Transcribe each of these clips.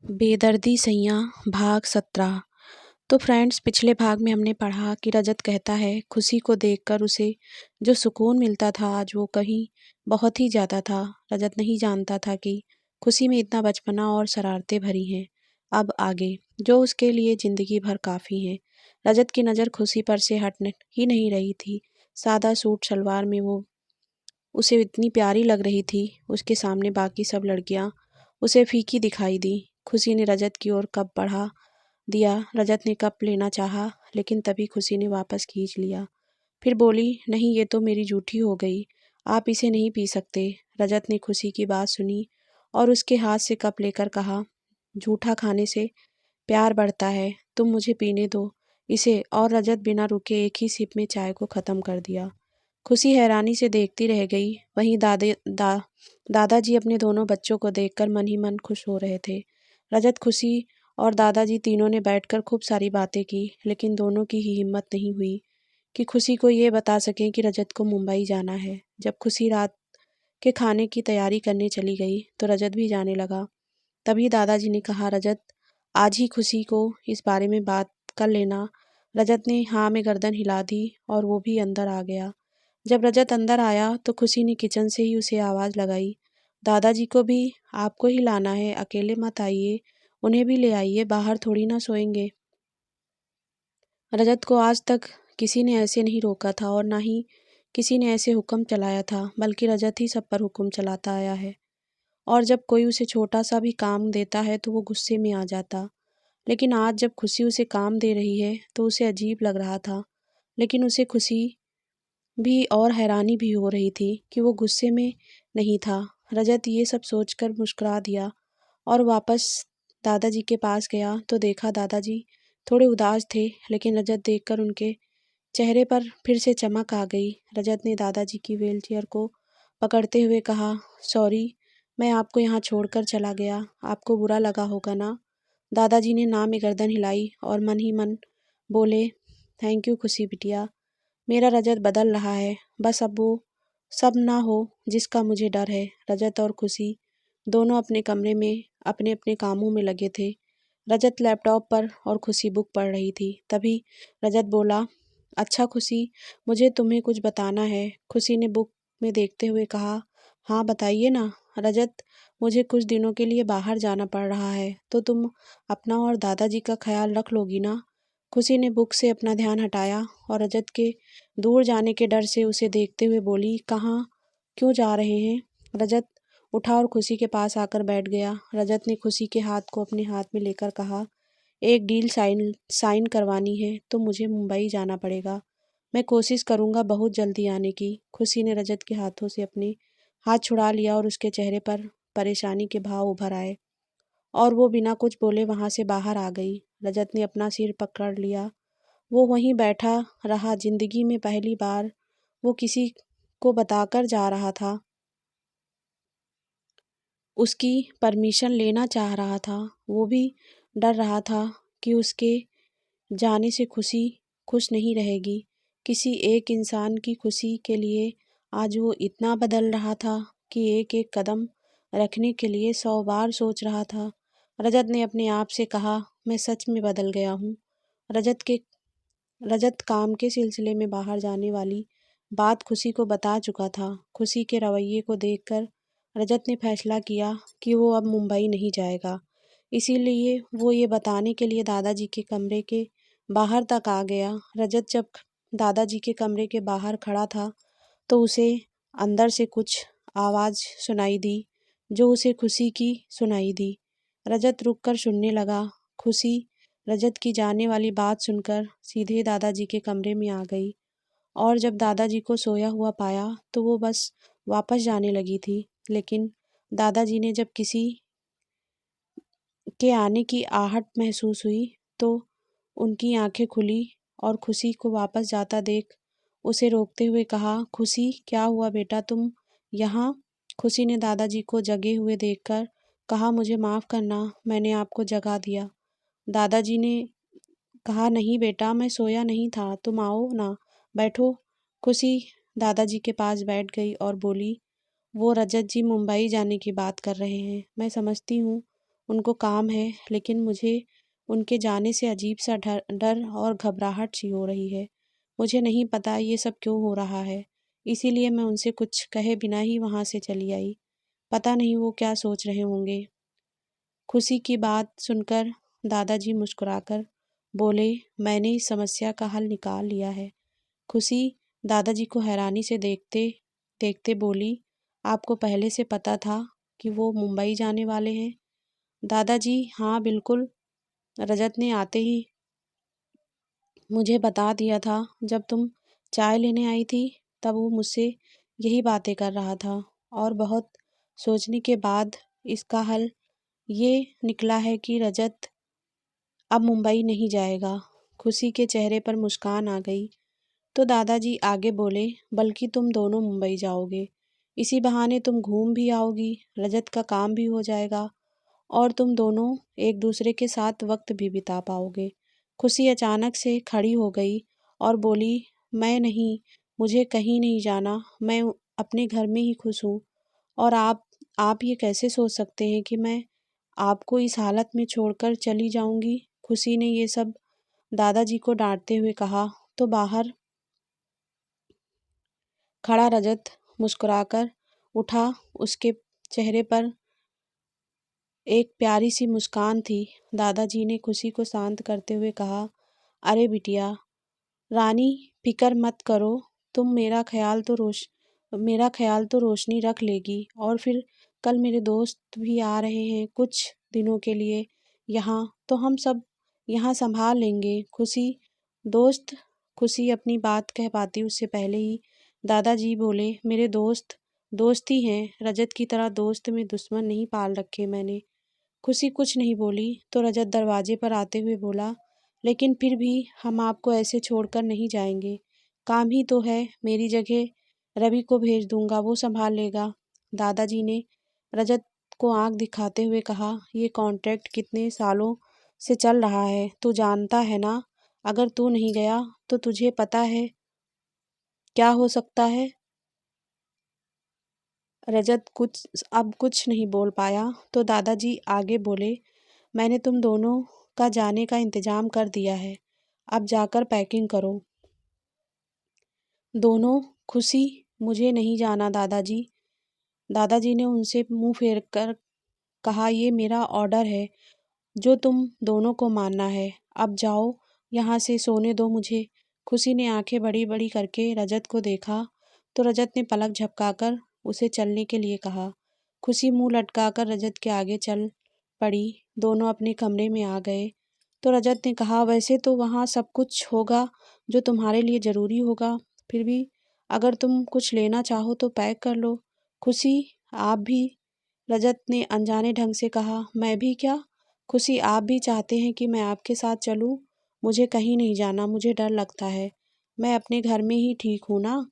बेदर्दी सैयां भाग 17। तो फ्रेंड्स, पिछले भाग में हमने पढ़ा कि रजत कहता है खुशी को देखकर उसे जो सुकून मिलता था आज वो कहीं बहुत ही ज़्यादा था। रजत नहीं जानता था कि खुशी में इतना बचपना और शरारतें भरी हैं। अब आगे जो उसके लिए ज़िंदगी भर काफ़ी हैं। रजत की नज़र खुशी पर से हट ही नहीं रही थी। सादा सूट सलवार में वो उसे इतनी प्यारी लग रही थी। उसके सामने बाकी सब लड़कियां उसे फीकी दिखाई दी। खुशी ने रजत की ओर कप बढ़ा दिया। रजत ने कप लेना चाहा, लेकिन तभी खुशी ने वापस खींच लिया। फिर बोली, नहीं, ये तो मेरी जूठी हो गई, आप इसे नहीं पी सकते। रजत ने खुशी की बात सुनी और उसके हाथ से कप लेकर कहा, जूठा खाने से प्यार बढ़ता है, तुम मुझे पीने दो इसे। और रजत बिना रुके एक ही सिप में चाय को ख़त्म कर दिया। खुशी हैरानी से देखती रह गई। वहीं दादाजी अपने दोनों बच्चों को देखकर मन ही मन खुश हो रहे थे। रजत, खुशी और दादाजी तीनों ने बैठकर खूब सारी बातें की, लेकिन दोनों की ही हिम्मत नहीं हुई कि खुशी को ये बता सकें कि रजत को मुंबई जाना है। जब खुशी रात के खाने की तैयारी करने चली गई तो रजत भी जाने लगा। तभी दादाजी ने कहा, रजत, आज ही खुशी को इस बारे में बात कर लेना। रजत ने हाँ में गर्दन हिला दी और वो भी अंदर आ गया। जब रजत अंदर आया तो खुशी ने किचन से ही उसे आवाज़ लगाई, दादाजी को भी आपको ही लाना है, अकेले मत आइए, उन्हें भी ले आइए, बाहर थोड़ी ना सोएंगे। रजत को आज तक किसी ने ऐसे नहीं रोका था और ना ही किसी ने ऐसे हुक्म चलाया था, बल्कि रजत ही सब पर हुक्म चलाता आया है। और जब कोई उसे छोटा सा भी काम देता है तो वो गुस्से में आ जाता। लेकिन आज जब खुशी उसे काम दे रही है तो उसे अजीब लग रहा था। लेकिन उसे खुशी भी और हैरानी भी हो रही थी कि वो गुस्से में नहीं था। रजत ये सब सोचकर मुस्कुरा दिया और वापस दादाजी के पास गया तो देखा दादाजी थोड़े उदास थे, लेकिन रजत देखकर उनके चेहरे पर फिर से चमक आ गई। रजत ने दादाजी की व्हीलचेयर को पकड़ते हुए कहा, सॉरी, मैं आपको यहाँ छोड़कर चला गया, आपको बुरा लगा होगा ना। दादाजी ने ना में गर्दन हिलाई और मन ही मन बोले, थैंक यू खुशी बिटिया, मेरा रजत बदल रहा है, बस अब वो सब ना हो जिसका मुझे डर है। रजत और खुशी दोनों अपने कमरे में अपने अपने कामों में लगे थे। रजत लैपटॉप पर और खुशी बुक पढ़ रही थी। तभी रजत बोला, अच्छा खुशी, मुझे तुम्हें कुछ बताना है। खुशी ने बुक में देखते हुए कहा, हाँ बताइए ना। रजत, मुझे कुछ दिनों के लिए बाहर जाना पड़ रहा है, तो तुम अपना और दादाजी का ख्याल रख लोगी ना। खुशी ने बुक से अपना ध्यान हटाया और रजत के दूर जाने के डर से उसे देखते हुए बोली, कहाँ, क्यों जा रहे हैं। रजत उठा और खुशी के पास आकर बैठ गया। रजत ने खुशी के हाथ को अपने हाथ में लेकर कहा, एक डील साइन साइन करवानी है तो मुझे मुंबई जाना पड़ेगा। मैं कोशिश करूंगा बहुत जल्दी आने की। खुशी ने रजत के हाथों से अपने हाथ छुड़ा लिया और उसके चेहरे पर परेशानी के भाव उभर आए और वो बिना कुछ बोले वहां से बाहर आ गई। रजत ने अपना सिर पकड़ लिया। वो वहीं बैठा रहा। जिंदगी में पहली बार वो किसी को बताकर जा रहा था, उसकी परमिशन लेना चाह रहा था। वो भी डर रहा था कि उसके जाने से खुशी खुश नहीं रहेगी। किसी एक इंसान की खुशी के लिए आज वो इतना बदल रहा था कि एक एक कदम रखने के लिए 100 बार सोच रहा था। रजत ने अपने आप से कहा, मैं सच में बदल गया हूँ। रजत काम के सिलसिले में बाहर जाने वाली बात खुशी को बता चुका था। खुशी के रवैये को देखकर रजत ने फैसला किया कि वो अब मुंबई नहीं जाएगा। इसीलिए वो ये बताने के लिए दादाजी के कमरे के बाहर तक आ गया। रजत जब दादाजी के कमरे के बाहर खड़ा था तो उसे अंदर से कुछ आवाज़ सुनाई दी, जो उसे खुशी की सुनाई दी। रजत रुककर सुनने लगा। खुशी रजत की जाने वाली बात सुनकर सीधे दादाजी के कमरे में आ गई और जब दादाजी को सोया हुआ पाया तो वो बस वापस जाने लगी थी। लेकिन दादाजी ने जब किसी के आने की आहट महसूस हुई तो उनकी आंखें खुली और खुशी को वापस जाता देख उसे रोकते हुए कहा, खुशी, क्या हुआ बेटा, तुम यहाँ। खुशी ने दादाजी को जगे हुए देखकर कहा, मुझे माफ़ करना, मैंने आपको जगा दिया। दादाजी ने कहा, नहीं बेटा, मैं सोया नहीं था, तुम आओ ना, बैठो। खुशी दादाजी के पास बैठ गई और बोली, वो रजत जी मुंबई जाने की बात कर रहे हैं, मैं समझती हूँ उनको काम है, लेकिन मुझे उनके जाने से अजीब सा डर डर और घबराहट सी हो रही है। मुझे नहीं पता ये सब क्यों हो रहा है, इसीलिए मैं उनसे कुछ कहे बिना ही वहाँ से चली आई। पता नहीं वो क्या सोच रहे होंगे। खुशी की बात सुनकर दादाजी मुस्कुराकर बोले, मैंने इस समस्या का हल निकाल लिया है। खुशी दादाजी को हैरानी से देखते देखते बोली, आपको पहले से पता था कि वो मुंबई जाने वाले हैं? दादाजी, हाँ बिल्कुल, रजत ने आते ही मुझे बता दिया था। जब तुम चाय लेने आई थी तब वो मुझसे यही बातें कर रहा था, और बहुत सोचने के बाद इसका हल ये निकला है कि रजत अब मुंबई नहीं जाएगा। खुशी के चेहरे पर मुस्कान आ गई। तो दादाजी आगे बोले, बल्कि तुम दोनों मुंबई जाओगे। इसी बहाने तुम घूम भी आओगी, रजत का काम भी हो जाएगा और तुम दोनों एक दूसरे के साथ वक्त भी बिता पाओगे। खुशी अचानक से खड़ी हो गई और बोली, मैं नहीं, मुझे कहीं नहीं जाना, मैं अपने घर में ही खुश हूँ। और आप ये कैसे सोच सकते हैं कि मैं आपको इस हालत में छोड़कर चली जाऊंगी? खुशी ने ये सब दादाजी को डांटते हुए कहा। तो बाहर खड़ा रजत मुस्कुराकर उठा। उसके चेहरे पर एक प्यारी सी मुस्कान थी। दादाजी ने खुशी को शांत करते हुए कहा, अरे बिटिया रानी, फिक्र मत करो, तुम मेरा ख्याल तो रोशनी रख लेगी। और फिर कल मेरे दोस्त भी आ रहे हैं कुछ दिनों के लिए यहाँ, तो हम सब यहाँ संभाल लेंगे। दोस्त खुशी अपनी बात कह पाती उससे पहले ही दादाजी बोले, मेरे दोस्त ही हैं, रजत की तरह दोस्त में दुश्मन नहीं पाल रखे मैंने। खुशी कुछ नहीं बोली तो रजत दरवाजे पर आते हुए बोला, लेकिन फिर भी हम आपको ऐसे छोड़कर नहीं जाएंगे। काम ही तो है, मेरी जगह रवि को भेज दूंगा, वो संभाल लेगा। दादाजी ने रजत को आंख दिखाते हुए कहा, ये कॉन्ट्रैक्ट कितने सालों से चल रहा है, तू जानता है ना? अगर तू नहीं गया तो तुझे पता है क्या हो सकता है? रजत कुछ नहीं बोल पाया। तो दादाजी आगे बोले, मैंने तुम दोनों का जाने का इंतजाम कर दिया है, अब जाकर पैकिंग करो। दोनों खुशी, मुझे नहीं जाना दादाजी। दादाजी ने उनसे मुंह फेर कर कहा, ये मेरा ऑर्डर है जो तुम दोनों को मानना है। अब जाओ यहाँ से, सोने दो मुझे। खुशी ने आंखें बड़ी बड़ी करके रजत को देखा तो रजत ने पलक झपकाकर उसे चलने के लिए कहा। खुशी मुंह लटकाकर रजत के आगे चल पड़ी। दोनों अपने कमरे में आ गए तो रजत ने कहा, वैसे तो वहाँ सब कुछ होगा जो तुम्हारे लिए ज़रूरी होगा, फिर भी अगर तुम कुछ लेना चाहो तो पैक कर लो। खुशी, आप भी? रजत ने अनजाने ढंग से कहा, मैं भी क्या? खुशी, आप भी चाहते हैं कि मैं आपके साथ चलूं? मुझे कहीं नहीं जाना, मुझे डर लगता है, मैं अपने घर में ही ठीक हूँ ना।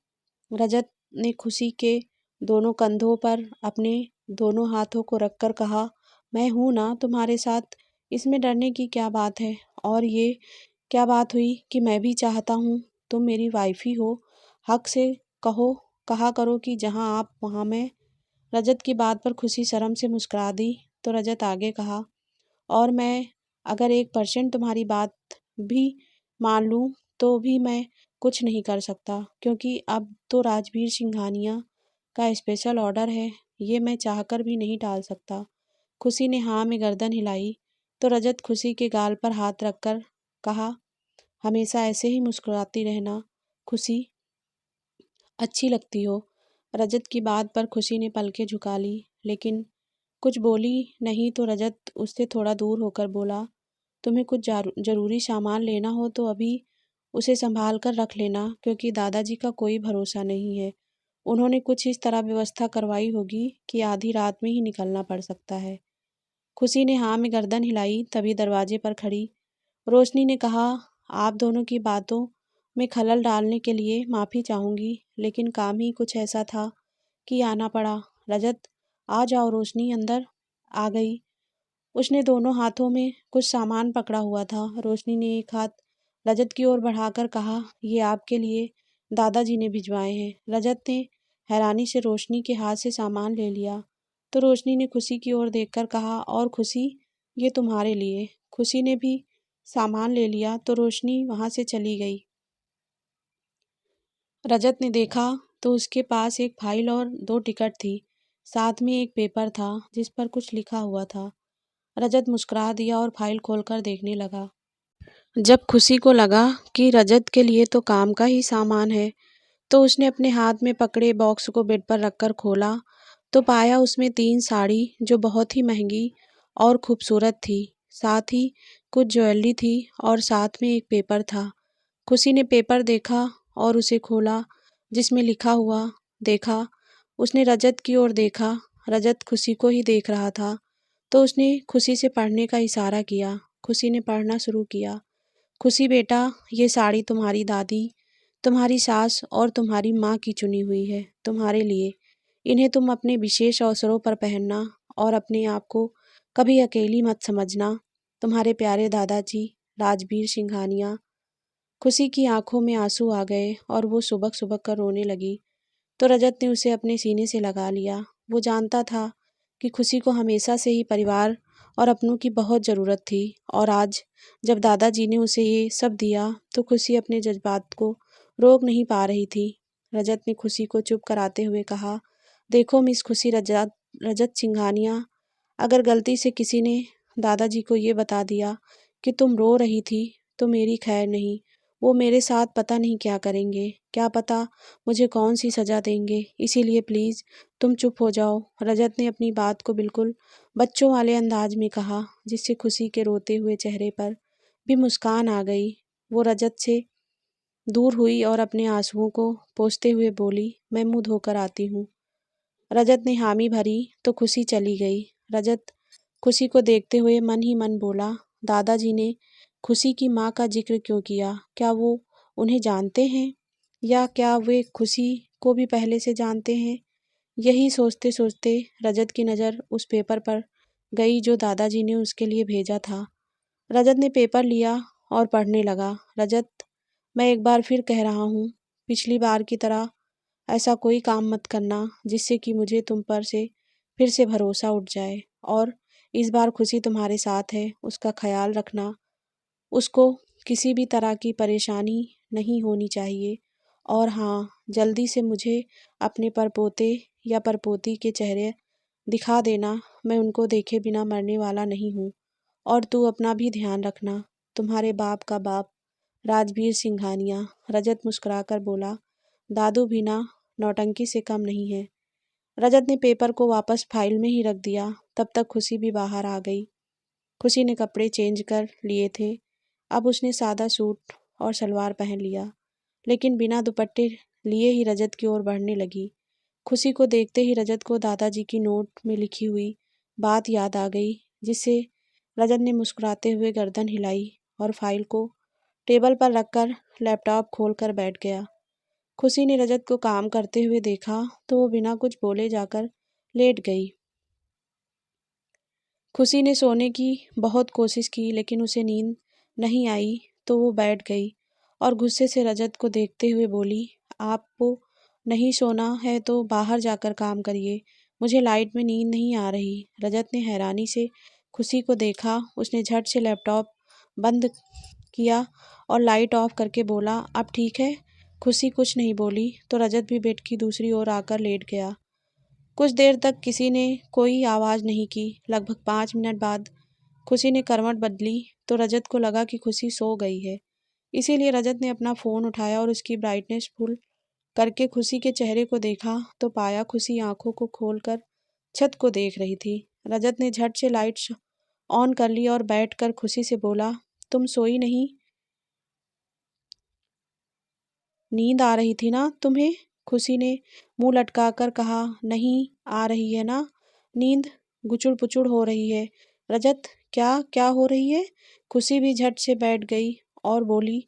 रजत ने खुशी के दोनों कंधों पर अपने दोनों हाथों को रखकर कहा, मैं हूं ना तुम्हारे साथ, इसमें डरने की क्या बात है? और ये क्या बात हुई कि मैं भी चाहता हूँ? तुम मेरी वाइफ ही हो, हक से कहो कहा करो कि जहाँ आप वहाँ मैं। रजत की बात पर खुशी शर्म से मुस्कुरा दी। तो रजत आगे कहा, और मैं अगर 1% तुम्हारी बात भी मान लूँ तो भी मैं कुछ नहीं कर सकता, क्योंकि अब तो राजवीर सिंघानिया का स्पेशल ऑर्डर है, ये मैं चाहकर भी नहीं टाल सकता। खुशी ने हाँ में गर्दन हिलाई। तो रजत खुशी के गाल पर हाथ रखकर कहा, हमेशा ऐसे ही मुस्कुराती रहना खुशी, अच्छी लगती हो। रजत की बात पर खुशी ने पलकें झुका ली, लेकिन कुछ बोली नहीं। तो रजत उससे थोड़ा दूर होकर बोला, तुम्हें कुछ जरूरी सामान लेना हो तो अभी उसे संभाल कर रख लेना, क्योंकि दादाजी का कोई भरोसा नहीं है। उन्होंने कुछ इस तरह व्यवस्था करवाई होगी कि आधी रात में ही निकलना पड़ सकता है। खुशी ने हाँ में गर्दन हिलाई। तभी दरवाजे पर खड़ी रोशनी ने कहा, आप दोनों की बातों में खलल डालने के लिए माफ़ी चाहूँगी, लेकिन काम ही कुछ ऐसा था कि आना पड़ा। रजत, आ जाओ। रोशनी अंदर आ गई। उसने दोनों हाथों में कुछ सामान पकड़ा हुआ था। रोशनी ने एक हाथ रजत की ओर बढ़ाकर कहा, ये आपके लिए दादाजी ने भिजवाए हैं। रजत ने हैरानी से रोशनी के हाथ से सामान ले लिया। तो रोशनी ने खुशी की ओर देखकर कहा, और खुशी, ये तुम्हारे लिए। खुशी ने भी सामान ले लिया तो रोशनी वहाँ से चली गई। रजत ने देखा तो उसके पास एक फाइल और 2 टिकट थी। साथ में एक पेपर था जिस पर कुछ लिखा हुआ था। रजत मुस्कुरा दिया और फाइल खोलकर देखने लगा। जब खुशी को लगा कि रजत के लिए तो काम का ही सामान है, तो उसने अपने हाथ में पकड़े बॉक्स को बेड पर रखकर खोला तो पाया उसमें 3 साड़ी जो बहुत ही महंगी और खूबसूरत थी। साथ ही कुछ ज्वेलरी थी और साथ में एक पेपर था। खुशी ने पेपर देखा और उसे खोला जिसमें लिखा हुआ देखा। उसने रजत की ओर देखा। रजत खुशी को ही देख रहा था तो उसने खुशी से पढ़ने का इशारा किया। खुशी ने पढ़ना शुरू किया। खुशी बेटा, ये साड़ी तुम्हारी दादी, तुम्हारी सास और तुम्हारी माँ की चुनी हुई है, तुम्हारे लिए। इन्हें तुम अपने विशेष अवसरों पर पहनना और अपने आप को कभी अकेली मत समझना। तुम्हारे प्यारे दादाजी, राजवीर सिंघानिया। खुशी की आंखों में आंसू आ गए और वो सुबक सुबक कर रोने लगी। तो रजत ने उसे अपने सीने से लगा लिया। वो जानता था कि खुशी को हमेशा से ही परिवार और अपनों की बहुत ज़रूरत थी और आज जब दादाजी ने उसे ये सब दिया तो खुशी अपने जज्बात को रोक नहीं पा रही थी। रजत ने खुशी को चुप कराते हुए कहा, देखो मिस खुशी रजत रजत सिंघानिया, अगर गलती से किसी ने दादाजी को ये बता दिया कि तुम रो रही थी तो मेरी खैर नहीं। वो मेरे साथ पता नहीं क्या करेंगे, क्या पता मुझे कौन सी सज़ा देंगे। इसीलिए प्लीज़ तुम चुप हो जाओ। रजत ने अपनी बात को बिल्कुल बच्चों वाले अंदाज में कहा जिससे खुशी के रोते हुए चेहरे पर भी मुस्कान आ गई। वो रजत से दूर हुई और अपने आंसुओं को पोंछते हुए बोली, मैं मुंह धोकर आती हूँ। रजत ने हामी भरी तो खुशी चली गई। रजत खुशी को देखते हुए मन ही मन बोला, दादाजी ने खुशी की माँ का जिक्र क्यों किया? क्या वो उन्हें जानते हैं या क्या वे खुशी को भी पहले से जानते हैं? यही सोचते सोचते रजत की नज़र उस पेपर पर गई जो दादाजी ने उसके लिए भेजा था। रजत ने पेपर लिया और पढ़ने लगा। रजत, मैं एक बार फिर कह रहा हूँ, पिछली बार की तरह ऐसा कोई काम मत करना जिससे कि मुझे तुम पर से फिर से भरोसा उठ जाए। और इस बार खुशी तुम्हारे साथ है, उसका ख्याल रखना। उसको किसी भी तरह की परेशानी नहीं होनी चाहिए। और हाँ, जल्दी से मुझे अपने परपोते या परपोती के चेहरे दिखा देना। मैं उनको देखे बिना मरने वाला नहीं हूँ। और तू अपना भी ध्यान रखना। तुम्हारे बाप का बाप, राजवीर सिंघानिया। रजत मुस्कुराकर बोला, दादू भी ना नौटंकी से कम नहीं है। रजत ने पेपर को वापस फाइल में ही रख दिया। तब तक खुशी भी बाहर आ गई। खुशी ने कपड़े चेंज कर लिए थे। अब उसने सादा सूट और सलवार पहन लिया, लेकिन बिना दुपट्टे लिए ही रजत की ओर बढ़ने लगी। खुशी को देखते ही रजत को दादाजी की नोट में लिखी हुई बात याद आ गई, जिससे रजत ने मुस्कुराते हुए गर्दन हिलाई और फाइल को टेबल पर रखकर लैपटॉप खोलकर बैठ गया। खुशी ने रजत को काम करते हुए देखा तो वो बिना कुछ बोले जाकर लेट गई। खुशी ने सोने की बहुत कोशिश की लेकिन उसे नींद नहीं आई तो वो बैठ गई और गुस्से से रजत को देखते हुए बोली, आपको नहीं सोना है तो बाहर जाकर काम करिए, मुझे लाइट में नींद नहीं आ रही। रजत ने हैरानी से खुशी को देखा। उसने झट से लैपटॉप बंद किया और लाइट ऑफ करके बोला, अब ठीक है? खुशी कुछ नहीं बोली तो रजत भी बेड की दूसरी ओर आकर लेट गया। कुछ देर तक किसी ने कोई आवाज़ नहीं की। लगभग 5 मिनट बाद खुशी ने करवट बदली तो रजत को लगा कि खुशी सो गई है। इसीलिए रजत ने अपना फ़ोन उठाया और उसकी ब्राइटनेस फुल करके खुशी के चेहरे को देखा तो पाया खुशी आंखों को खोलकर छत को देख रही थी। रजत ने झट से लाइट्स ऑन कर ली और बैठकर खुशी से बोला, तुम सोई नहीं? नींद आ रही थी ना तुम्हें? खुशी ने मुंह लटकाकर कहा, नहीं आ रही है ना नींद, गुचुड़ पुचुड़ हो रही है। रजत, क्या क्या हो रही है? खुशी भी झट से बैठ गई और बोली,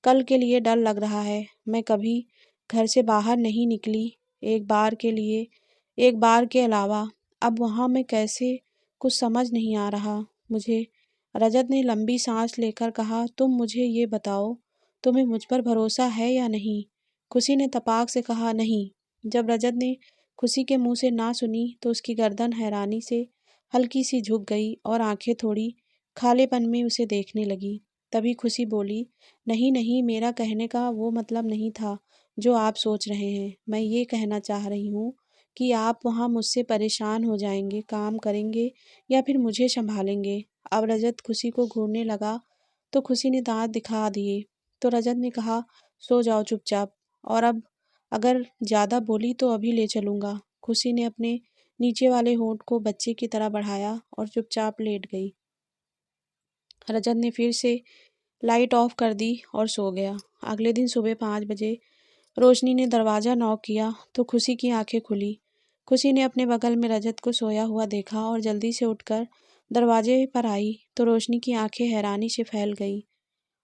कल के लिए डर लग रहा है। मैं कभी घर से बाहर नहीं निकली, एक बार के लिए, एक बार के अलावा। अब वहाँ मैं कैसे, कुछ समझ नहीं आ रहा मुझे। रजत ने लंबी सांस लेकर कहा, तुम मुझे ये बताओ, तुम्हें मुझ पर भरोसा है या नहीं? खुशी ने तपाक से कहा, नहीं। जब रजत ने खुशी के मुंह से ना सुनी तो उसकी गर्दन हैरानी से हल्की सी झुक गई और आंखें थोड़ी खालेपन में उसे देखने लगी। तभी खुशी बोली, नहीं नहीं, मेरा कहने का वो मतलब नहीं था जो आप सोच रहे हैं। मैं ये कहना चाह रही हूँ कि आप वहाँ मुझसे परेशान हो जाएंगे, काम करेंगे या फिर मुझे संभालेंगे। अब रजत खुशी को घूरने लगा तो खुशी ने दांत दिखा दिए। तो रजत ने कहा, सो जाओ चुपचाप, और अब अगर ज़्यादा बोली तो अभी ले चलूँगा। खुशी ने अपने नीचे वाले होंठ को बच्चे की तरह बढ़ाया और चुपचाप लेट गई। रजत ने फिर से लाइट ऑफ कर दी और सो गया। अगले दिन सुबह 5 बजे रोशनी ने दरवाज़ा नॉक किया तो खुशी की आंखें खुली। खुशी ने अपने बगल में रजत को सोया हुआ देखा और जल्दी से उठकर दरवाजे पर आई तो रोशनी की आंखें हैरानी से फैल गई।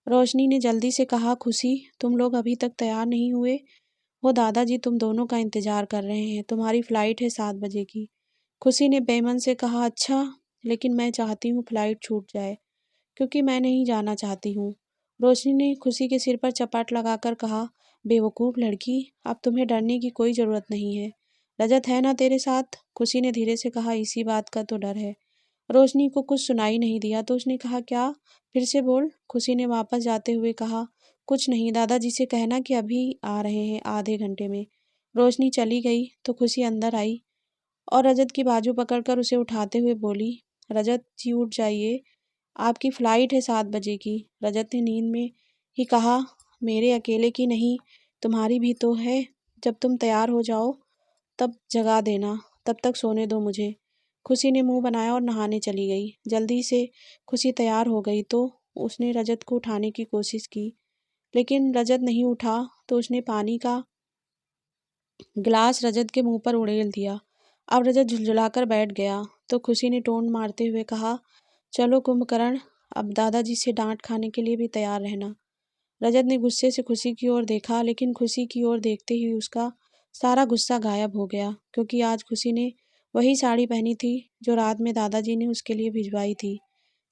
रोशनी ने जल्दी से कहा, खुशी, तुम लोग अभी तक तैयार नहीं हुए हो? दादाजी तुम दोनों का इंतजार कर रहे हैं, तुम्हारी फ्लाइट है 7 बजे की। खुशी ने बेमन से कहा, अच्छा, लेकिन मैं चाहती हूँ फ्लाइट छूट जाए, क्योंकि मैं नहीं जाना चाहती हूँ। रोशनी ने खुशी के सिर पर चपाट लगाकर कहा, बेवकूफ़ लड़की, अब तुम्हें डरने की कोई ज़रूरत नहीं है। रजत है ना तेरे साथ? खुशी ने धीरे से कहा, इसी बात का तो डर है। रोशनी को कुछ सुनाई नहीं दिया तो उसने कहा, क्या? फिर से बोल। खुशी ने वापस जाते हुए कहा, कुछ नहीं, दादाजी से कहना कि अभी आ रहे हैं आधे घंटे में। रोशनी चली गई तो खुशी अंदर आई और रजत की बाजू पकड़कर उसे उठाते हुए बोली, रजत जी उठ जाइए, आपकी फ़्लाइट है 7 बजे की। रजत ने नींद में ही कहा, मेरे अकेले की नहीं, तुम्हारी भी तो है। जब तुम तैयार हो जाओ तब जगा देना, तब तक सोने दो मुझे। खुशी ने मुंह बनाया और नहाने चली गई। जल्दी से खुशी तैयार हो गई तो उसने रजत को उठाने की कोशिश की, लेकिन रजत नहीं उठा तो उसने पानी का गिलास रजत के मुंह पर उड़ेल दिया। अब रजत झुंझुलाकर बैठ गया तो खुशी ने टोन मारते हुए कहा, चलो कुंभकर्ण, अब दादाजी से डांट खाने के लिए भी तैयार रहना। रजत ने गुस्से से खुशी की ओर देखा, लेकिन खुशी की ओर देखते ही उसका सारा गुस्सा गायब हो गया, क्योंकि आज खुशी ने वही साड़ी पहनी थी जो रात में दादाजी ने उसके लिए भिजवाई थी।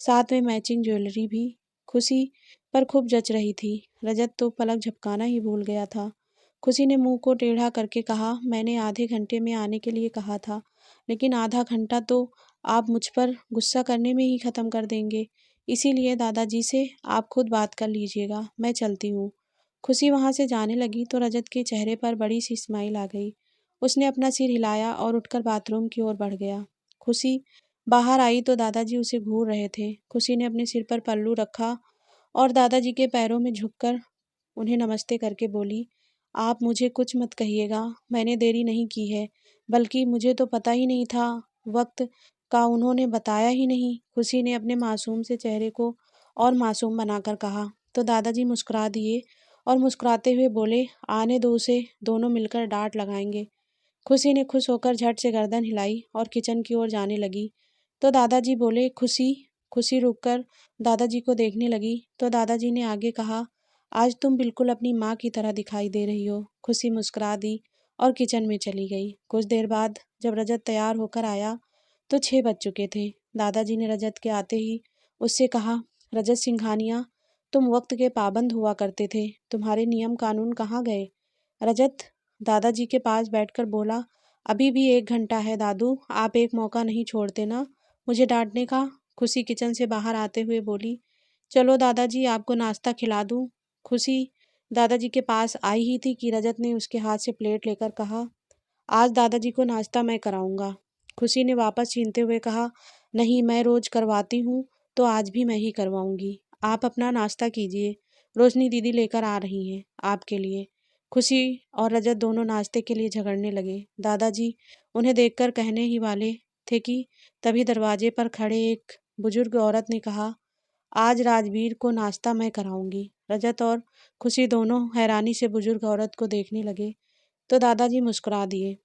साथ में मैचिंग ज्वेलरी भी खुशी पर खूब जच रही थी। रजत तो पलक झपकाना ही भूल गया था। खुशी ने मुंह को टेढ़ा करके कहा, मैंने आधे घंटे में आने के लिए कहा था, लेकिन आधा घंटा तो आप मुझ पर गुस्सा करने में ही ख़त्म कर देंगे। इसीलिए दादाजी से आप खुद बात कर लीजिएगा, मैं चलती हूँ। खुशी वहाँ से जाने लगी तो रजत के चेहरे पर बड़ी सी स्माइल आ गई। उसने अपना सिर हिलाया और उठकर बाथरूम की ओर बढ़ गया। खुशी बाहर आई तो दादाजी उसे घूर रहे थे। खुशी ने अपने सिर पर पल्लू रखा और दादाजी के पैरों में झुककर उन्हें नमस्ते करके बोली, आप मुझे कुछ मत कहिएगा, मैंने देरी नहीं की है, बल्कि मुझे तो पता ही नहीं था वक्त का, उन्होंने बताया ही नहीं। खुशी ने अपने मासूम से चेहरे को और मासूम बनाकर कहा तो दादाजी मुस्कुरा दिए और मुस्कुराते हुए बोले, आने दो उसे, दोनों मिलकर डांट लगाएंगे। खुशी ने खुश होकर झट से गर्दन हिलाई और किचन की ओर जाने लगी तो दादाजी बोले, खुशी। खुशी रुककर दादाजी को देखने लगी तो दादाजी ने आगे कहा, आज तुम बिल्कुल अपनी माँ की तरह दिखाई दे रही हो। खुशी मुस्कुरा दी और किचन में चली गई। कुछ देर बाद जब रजत तैयार होकर आया तो 6 बज चुके थे। दादाजी ने रजत के आते ही उससे कहा, रजत सिंघानिया, तुम वक्त के पाबंद हुआ करते थे, तुम्हारे नियम कानून कहाँ गए? रजत दादाजी के पास बैठकर बोला, अभी भी 1 घंटा है दादू, आप एक मौका नहीं छोड़ते ना मुझे डांटने का। खुशी किचन से बाहर आते हुए बोली, चलो दादाजी, आपको नाश्ता खिला दूँ। खुशी दादाजी के पास आई ही थी कि रजत ने उसके हाथ से प्लेट लेकर कहा, आज दादाजी को नाश्ता मैं कराऊंगा। खुशी ने वापस छीनते हुए कहा, नहीं, मैं रोज करवाती हूँ तो आज भी मैं ही करवाऊंगी। आप अपना नाश्ता कीजिए, रोशनी दीदी लेकर आ रही हैं आपके लिए। खुशी और रजत दोनों नाश्ते के लिए झगड़ने लगे। दादाजी उन्हें देखकर कहने ही वाले थे कि तभी दरवाजे पर खड़े एक बुजुर्ग औरत ने कहा, आज राजवीर को नाश्ता मैं कराऊंगी। रजत और खुशी दोनों हैरानी से बुजुर्ग औरत को देखने लगे तो दादाजी मुस्कुरा दिए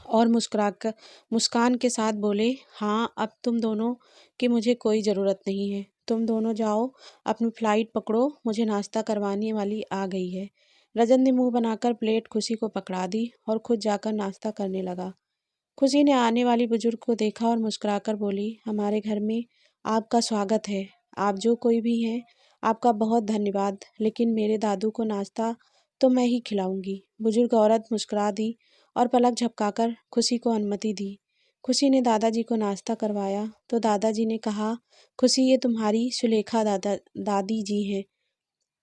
और मुस्कान के साथ बोले, हाँ, अब तुम दोनों की मुझे कोई ज़रूरत नहीं है, तुम दोनों जाओ, अपनी फ़्लाइट पकड़ो, मुझे नाश्ता करवाने वाली आ गई है। रजत ने मुंह बनाकर प्लेट खुशी को पकड़ा दी और खुद जाकर नाश्ता करने लगा। खुशी ने आने वाली बुजुर्ग को देखा और मुस्कुराकर बोली, हमारे घर में आपका स्वागत है, आप जो कोई भी हैं, आपका बहुत धन्यवाद, लेकिन मेरे दादू को नाश्ता तो मैं ही खिलाऊंगी। बुजुर्ग औरत मुस्कुरा दी और पलक झपकाकर खुशी को अनुमति दी। खुशी ने दादाजी को नाश्ता करवाया तो दादाजी ने कहा, खुशी ये तुम्हारी सुलेखा दादी जी हैं,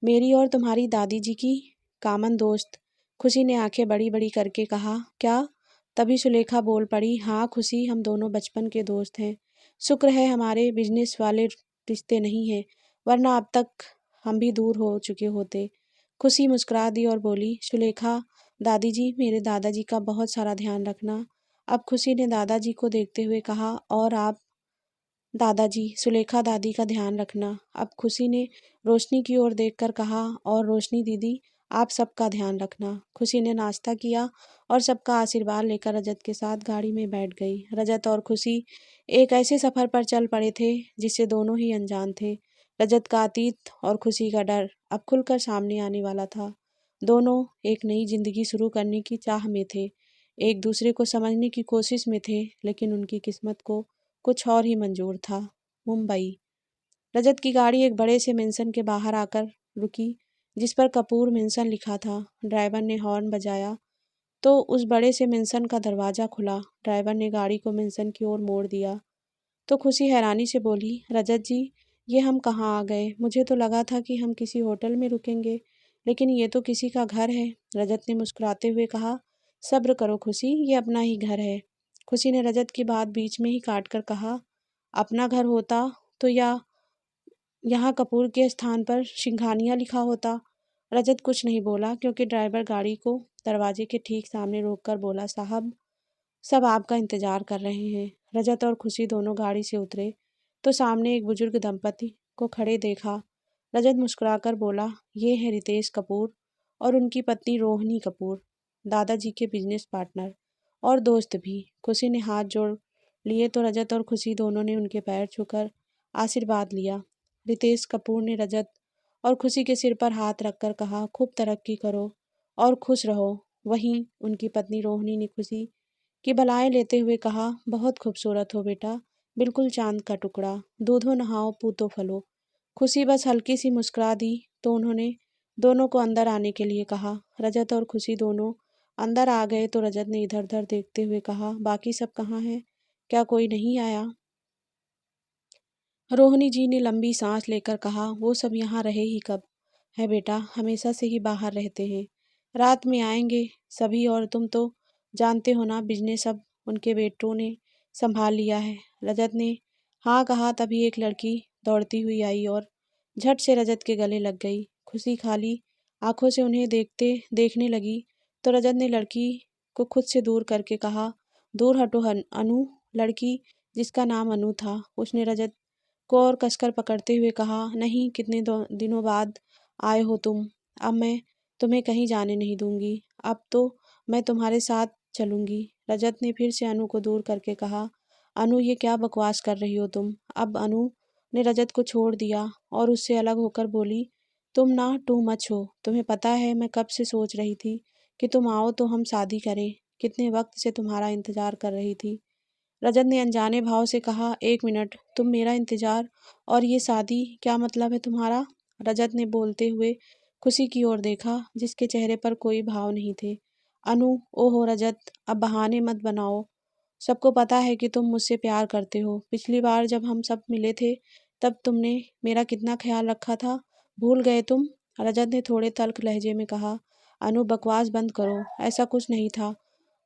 मेरी और तुम्हारी दादी जी की कामन दोस्त। खुशी ने आंखें बड़ी बड़ी करके कहा, क्या? तभी सुलेखा बोल पड़ी, हाँ खुशी, हम दोनों बचपन के दोस्त हैं। शुक्र है हमारे बिजनेस वाले रिश्ते नहीं हैं, वरना अब तक हम भी दूर हो चुके होते। खुशी मुस्कुरा दी और बोली, सुलेखा दादी जी, मेरे दादाजी का बहुत सारा ध्यान रखना। अब खुशी ने दादाजी को देखते हुए कहा, और आप दादाजी, सुलेखा दादी का ध्यान रखना। अब खुशी ने रोशनी की ओर देखकर कहा, और रोशनी दीदी, आप सबका ध्यान रखना। खुशी ने नाश्ता किया और सबका आशीर्वाद लेकर रजत के साथ गाड़ी में बैठ गई। रजत और खुशी एक ऐसे सफर पर चल पड़े थे जिससे दोनों ही अनजान थे। रजत का अतीत और खुशी का डर अब खुलकर सामने आने वाला था। दोनों एक नई जिंदगी शुरू करने की चाह में थे, एक दूसरे को समझने की कोशिश में थे, लेकिन उनकी किस्मत को कुछ और ही मंजूर था। मुंबई। रजत की गाड़ी एक बड़े से मेंशन के बाहर आकर रुकी, जिस पर कपूर मेंशन लिखा था। ड्राइवर ने हॉर्न बजाया तो उस बड़े से मेंशन का दरवाजा खुला। ड्राइवर ने गाड़ी को मेंशन की ओर मोड़ दिया तो खुशी हैरानी से बोली, रजत जी, ये हम कहाँ आ गए? मुझे तो लगा था कि हम किसी होटल में रुकेंगे, लेकिन ये तो किसी का घर है। रजत ने मुस्कुराते हुए कहा, सब्र करो खुशी, ये अपना ही घर है। खुशी ने रजत की बात बीच में ही काट कर कहा, अपना घर होता तो यहाँ कपूर के स्थान पर सिंघानिया लिखा होता। रजत कुछ नहीं बोला क्योंकि ड्राइवर गाड़ी को दरवाजे के ठीक सामने रोककर बोला, साहब, सब आपका इंतजार कर रहे हैं। रजत और खुशी दोनों गाड़ी से उतरे तो सामने एक बुजुर्ग दंपति को खड़े देखा। रजत मुस्कुराकर बोला, ये है रितेश कपूर और उनकी पत्नी रोहिणी कपूर, दादाजी के बिजनेस पार्टनर और दोस्त भी। खुशी ने हाथ जोड़ लिए तो रजत और खुशी दोनों ने उनके पैर छूकर आशीर्वाद लिया। रितेश कपूर ने रजत और खुशी के सिर पर हाथ रखकर कहा, खूब तरक्की करो और खुश रहो। वहीं उनकी पत्नी रोहिणी ने खुशी की बलाएं लेते हुए कहा, बहुत खूबसूरत हो बेटा, बिल्कुल चांद का टुकड़ा, दूधो नहाओ पूतो फलो। खुशी बस हल्की सी मुस्कुरा दी तो उन्होंने दोनों को अंदर आने के लिए कहा। रजत और खुशी दोनों अंदर आ गए तो रजत ने इधर उधर देखते हुए कहा, बाकी सब कहाँ हैं? क्या कोई नहीं आया? रोहिणी जी ने लंबी सांस लेकर कहा, वो सब यहाँ रहे ही कब है बेटा, हमेशा से ही बाहर रहते हैं, रात में आएंगे सभी, और तुम तो जानते हो ना, बिजनेस अब उनके बेटों ने संभाल लिया है। रजत ने हाँ कहा तभी एक लड़की दौड़ती हुई आई और झट से रजत के गले लग गई। खुशी खाली आंखों से उन्हें देखने लगी तो रजत ने लड़की को खुद से दूर करके कहा, दूर हटो अनु। लड़की, जिसका नाम अनु था, उसने रजत को और कसकर पकड़ते हुए कहा, नहीं, कितने दिनों बाद आए हो तुम, अब मैं तुम्हें कहीं जाने नहीं दूंगी, अब तो मैं तुम्हारे साथ चलूंगी। रजत ने फिर से अनु को दूर करके कहा, अनु, ये क्या बकवास कर रही हो तुम? अब अनु ने रजत को छोड़ दिया और उससे अलग होकर बोली, तुम ना टू मच हो, तुम्हें पता है मैं कब से सोच रही थी कि तुम आओ तो हम शादी करें, कितने वक्त से तुम्हारा इंतजार कर रही थी। रजत ने अनजाने भाव से कहा, एक मिनट, तुम मेरा इंतजार और ये शादी, क्या मतलब है तुम्हारा? रजत ने बोलते हुए खुशी की ओर देखा जिसके चेहरे पर कोई भाव नहीं थे। अनु, ओहो रजत, अब बहाने मत बनाओ, सबको पता है कि तुम मुझसे प्यार करते हो। पिछली बार जब हम सब मिले थे तब तुमने मेरा कितना ख्याल रखा था, भूल गए तुम? रजत ने थोड़े तल्ख लहजे में कहा, अनु बकवास बंद करो, ऐसा कुछ नहीं था।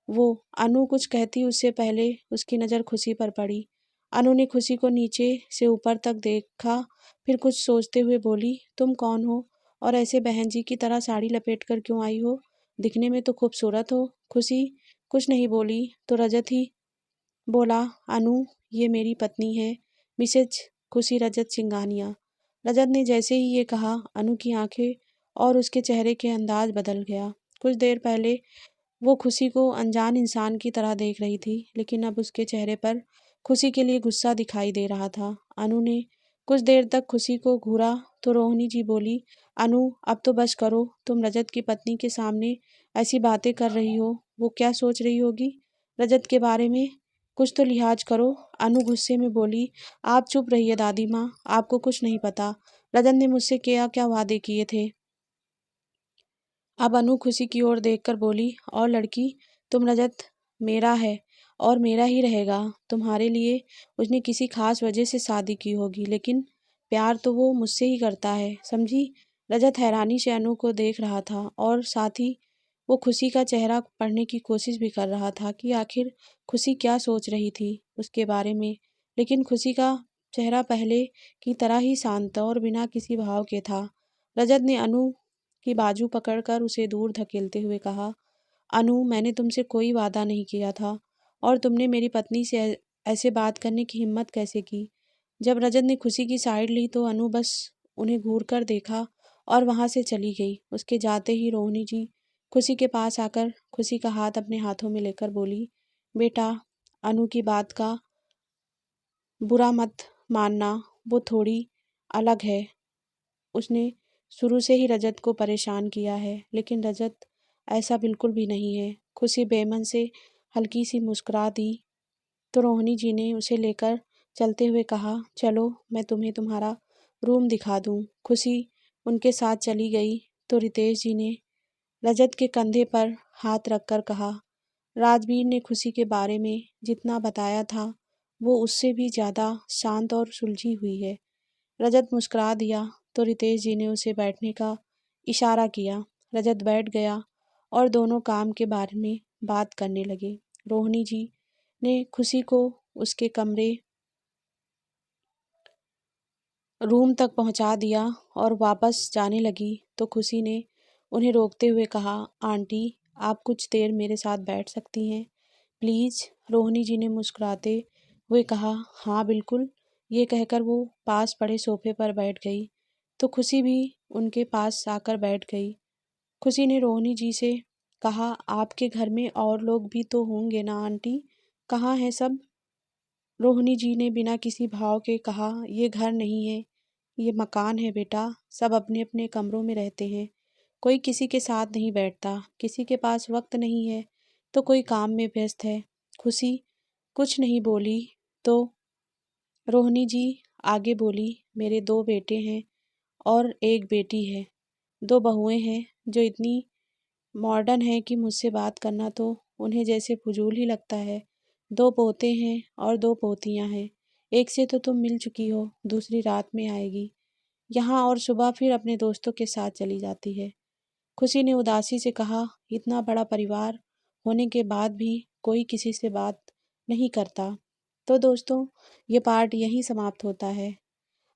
वो अनु कुछ कहती उससे पहले उसकी नज़र खुशी पर पड़ी। अनु ने खुशी को नीचे से ऊपर तक देखा, फिर कुछ सोचते हुए बोली, तुम कौन हो और ऐसे बहन जी की तरह साड़ी लपेट कर क्यों आई हो? दिखने में तो खूबसूरत हो। खुशी कुछ नहीं बोली तो रजत ही बोला, अनु, ये मेरी पत्नी है, मिसेज खुशी रजत सिंघानिया। रजत ने जैसे ही ये कहा, अनु की आंखें और उसके चेहरे के अंदाज बदल गया। कुछ देर पहले वो खुशी को अनजान इंसान की तरह देख रही थी, लेकिन अब उसके चेहरे पर खुशी के लिए गुस्सा दिखाई दे रहा था। अनु ने कुछ देर तक खुशी को घूरा तो रोहिणी जी बोली, अनु, अब तो बस करो, तुम रजत की पत्नी के सामने ऐसी बातें कर रही हो, वो क्या सोच रही होगी रजत के बारे में? कुछ तो लिहाज करो। अनु गुस्से में बोली, आप चुप रहिए दादी माँ, आपको कुछ नहीं पता, रजत ने मुझसे क्या क्या वादे किए थे। अब अनु खुशी की ओर देखकर बोली, और लड़की, तुम रजत मेरा है और मेरा ही रहेगा। तुम्हारे लिए उसने किसी खास वजह से शादी की होगी, लेकिन प्यार तो वो मुझसे ही करता है, समझी? रजत हैरानी से अनु को देख रहा था और साथ ही वो खुशी का चेहरा पढ़ने की कोशिश भी कर रहा था कि आखिर खुशी क्या सोच रही थी उसके बारे में। लेकिन खुशी का चेहरा पहले की तरह ही शांत था और बिना किसी भाव के था। रजत ने अनु की बाजू पकड़कर उसे दूर धकेलते हुए कहा, अनु, मैंने तुमसे कोई वादा नहीं किया था और तुमने मेरी पत्नी से ऐसे बात करने की हिम्मत कैसे की? जब रजत ने खुशी की साइड ली तो अनु बस उन्हें घूर कर देखा और वहां से चली गई। उसके जाते ही रोहिणी जी खुशी के पास आकर खुशी का हाथ अपने हाथों में लेकर बोली, बेटा, अनु की बात का बुरा मत मानना, वो थोड़ी अलग है। उसने शुरू से ही रजत को परेशान किया है, लेकिन रजत ऐसा बिल्कुल भी नहीं है। खुशी बेमन से हल्की सी मुस्कुरा दी तो रोहिणी जी ने उसे लेकर चलते हुए कहा, चलो मैं तुम्हें तुम्हारा रूम दिखा दूं। खुशी उनके साथ चली गई तो रितेश जी ने रजत के कंधे पर हाथ रखकर कहा, राजवीर ने खुशी के बारे में जितना बताया था वो उससे भी ज़्यादा शांत और सुलझी हुई है। रजत मुस्कुरा दिया तो रितेश जी ने उसे बैठने का इशारा किया। रजत बैठ गया और दोनों काम के बारे में बात करने लगे। रोहिणी जी ने खुशी को उसके कमरे रूम तक पहुंचा दिया और वापस जाने लगी तो खुशी ने उन्हें रोकते हुए कहा, आंटी, आप कुछ देर मेरे साथ बैठ सकती हैं प्लीज़? रोहिणी जी ने मुस्कुराते हुए कहा, हाँ बिल्कुल। ये कहकर वो पास पड़े सोफे पर बैठ गई तो खुशी भी उनके पास आकर बैठ गई। खुशी ने रोहिणी जी से कहा, आपके घर में और लोग भी तो होंगे ना आंटी? कहाँ हैं सब? रोहिणी जी ने बिना किसी भाव के कहा, ये घर नहीं है, ये मकान है बेटा। सब अपने अपने कमरों में रहते हैं, कोई किसी के साथ नहीं बैठता, किसी के पास वक्त नहीं है तो कोई काम में व्यस्त है। खुशी कुछ नहीं बोली तो रोहिणी जी आगे बोली, मेरे दो बेटे हैं और एक बेटी है। दो बहुएं हैं जो इतनी मॉडर्न है कि मुझसे बात करना तो उन्हें जैसे फजूल ही लगता है। दो पोते हैं और दो पोतियां हैं। एक से तो तुम मिल चुकी हो, दूसरी रात में आएगी यहाँ और सुबह फिर अपने दोस्तों के साथ चली जाती है। खुशी ने उदासी से कहा, इतना बड़ा परिवार होने के बाद भी कोई किसी से बात नहीं करता। तो दोस्तों, ये पार्ट यहीं समाप्त होता है।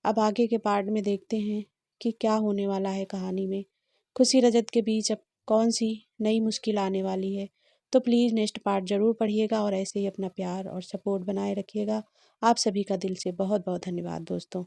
अब आगे के पार्ट में देखते हैं कि क्या होने वाला है कहानी में। खुशी रजत के बीच अब कौन सी नई मुश्किल आने वाली है। तो प्लीज़ नेक्स्ट पार्ट ज़रूर पढ़िएगा और ऐसे ही अपना प्यार और सपोर्ट बनाए रखिएगा। आप सभी का दिल से बहुत बहुत धन्यवाद दोस्तों।